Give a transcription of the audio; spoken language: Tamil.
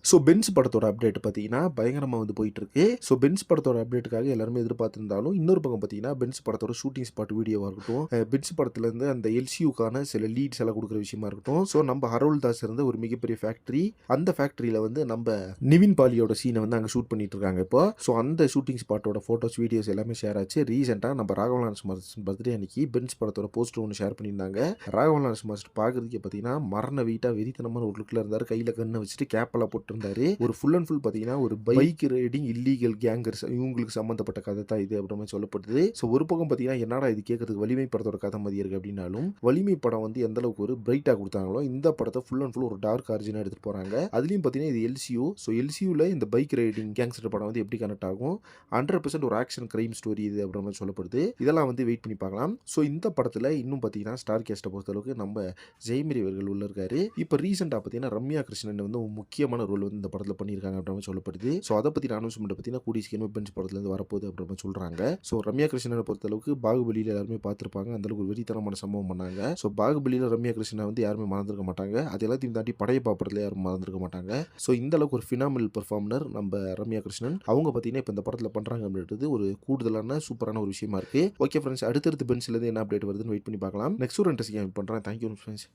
ஸோ பென்ஸ் படத்தோட அப்டேட் பார்த்தீங்கன்னா, பயங்கரமா வந்து போயிட்டுருக்கு. ஸோ பென்ஸ் படத்தோட அப்டேட்டுக்காக எல்லாருமே எதிர்பார்த்திருந்தாலும், இன்னொரு பக்கம் பார்த்தீங்கன்னா, பென்ஸ் படத்தோட ஷூட்டிங் ஸ்பாட் வீடியோவா இருக்கட்டும், பென்ஸ் படத்துலேருந்து அந்த எல்சியூக்கான சில லீட்ஸ் எல்லாம் குடுக்குற விஷயமா இருக்கட்டும். ஸோ நம்ம ஹரோல் தாஸ் இருந்த ஒரு மிகப்பெரிய ஃபேக்டரி. அந்த ஃபேக்டரியில வந்து நம்ப நிவின் பாலியோட சீன வந்து அங்க ஷூட் பண்ணிட்டு இருக்காங்க இப்போ. ஸோ அந்த ஷூட்டிங் ஸ்பாட்டோட ஃபோட்டோஸ், வீடியோஸ் எல்லாமே ஷேர் ஆச்சு. ரீசென்ட்டா நம்ம ராகவா லாரன்ஸ் மாஸ்டர் பர்த்டே அன்னைக்கு பென்ஸ் படத்தோட போஸ்டர் ஒண்ணு ஷேர் பண்ணியிருந்தாங்க. ராகவா லாரன்ஸ் மாஸ்டர் பார்க்கறதுக்கே பார்த்தீங்கன்னா, மரண வெயிட்டா வெறித்தனமான ஒரு லுக்ல இருந்தாரு. கையில கன்ன வச்சுட்டு கேப்பெல்லாம் போட்டிருந்தாரு. ஒரு ஃபுல் அண்ட் ஃபுல் பார்த்தீங்கன்னா, ஒரு பைக் ரைடிங் இல்லீகல் கேங்கர்ஸ் இவங்களுக்கு சம்மந்தப்பட்ட கதை தான் இது அப்படின்ற மாதிரி சொல்லப்படுது. ஸோ ஒரு பக்கம் பார்த்தீங்கன்னா, என்னடா இது கேட்கறதுக்கு வலிமை படத்தோட கதை மாதிரி இருக்கு அப்படின்னாலும், வலிமை படம் வந்து எந்த அளவுக்கு ஒரு பிரைட்டா கொடுத்தாங்களோ, இந்த படத்தை ஃபுல் அண்ட் ஃபுல் ஒரு டார்க் ஆரிஜினா எடுத்துட்டு போறாங்க. அதுலயும் பார்த்தீங்கன்னா, இது எல்சியூ. ஸோ எல்சியூல இந்த பைக் ரைடிங் கேங்ஸ்டர் படம் வந்து எப்படி கனெக்ட் ஆகும், 100% ஒரு ஆக்ஷன் கிரைம் ஸ்டோரி இது அப்படின்ற மாதிரி சொல்லப்படுது. இதெல்லாம் வந்து வெயிட் பண்ணி பார்க்கலாம். ஸோ இந்த படத்துல இன்னும் பார்த்தீங்கன்னா, ஸ்டார் கேஸ்ட்டை பொறுத்தளவுக்கு நம்ம ஜெயமரி அவர்கள் உள்ள இருக்காரு. இப்போ ரீசெண்டா பார்த்தீங்கன்னா, ரம்யா கிருஷ்ணன் வந்து ஒரு முக்கியமான ரோல் வந்து இந்த படத்துல பண்ணியிருக்காங்க அப்படின்ற மாதிரி சொல்லப்படுது. ஸோ அதை பத்தின அனௌன்ஸ்மெண்ட் பார்த்தீங்கன்னா, கூடிய சீக்கிரமே பென்ஸ் படத்துலேருந்து வரப்போகுது அப்படின்ற மாதிரி சொல்றாங்க. ஸோ ரம்யா கிருஷ்ணனை பொறுத்தளவுக்கு பாகுபலியில எல்லாருமே பார்த்திருப்பாங்க. அந்த அளவுக்கு ஒரு வெறித்தனமான சம்பவம் பண்ணாங்க. ஸோ பாகுபலியில ரம்யா கிருஷ்ணனை வந்து யாருமே மறந்துருக்க மாட்டாங்க. அது எல்லாத்தையும் தாண்டி படையப்பா படத்துல யாரும் மறந்துருக்க மாட்டாங்க. ஸோ இந்த அளவுக்கு ஒரு ஃபினாமினல் பெர்ஃபார்மர் நம்ம ரம்யா கிருஷ்ணன். அவங்க பார்த்தீங்கன்னா, இப்போ இந்த படத்துல பண்றாங்க அப்படின்றது ஒரு கூடுதலான சூப்பரான ஒரு விஷயமா இருக்கு. ஓகே ஃப்ரெண்ட்ஸ், அடுத்தடுத்து பென்ஸ்லேருந்து என்ன அப்டேட் வருதுன்னு வெயிட் பண்ணி பார்க்கலாம். நெக்ஸ்ட் ஒரு இன்ட்ரெஸ்டிங் பண்றேன். Thank you friends.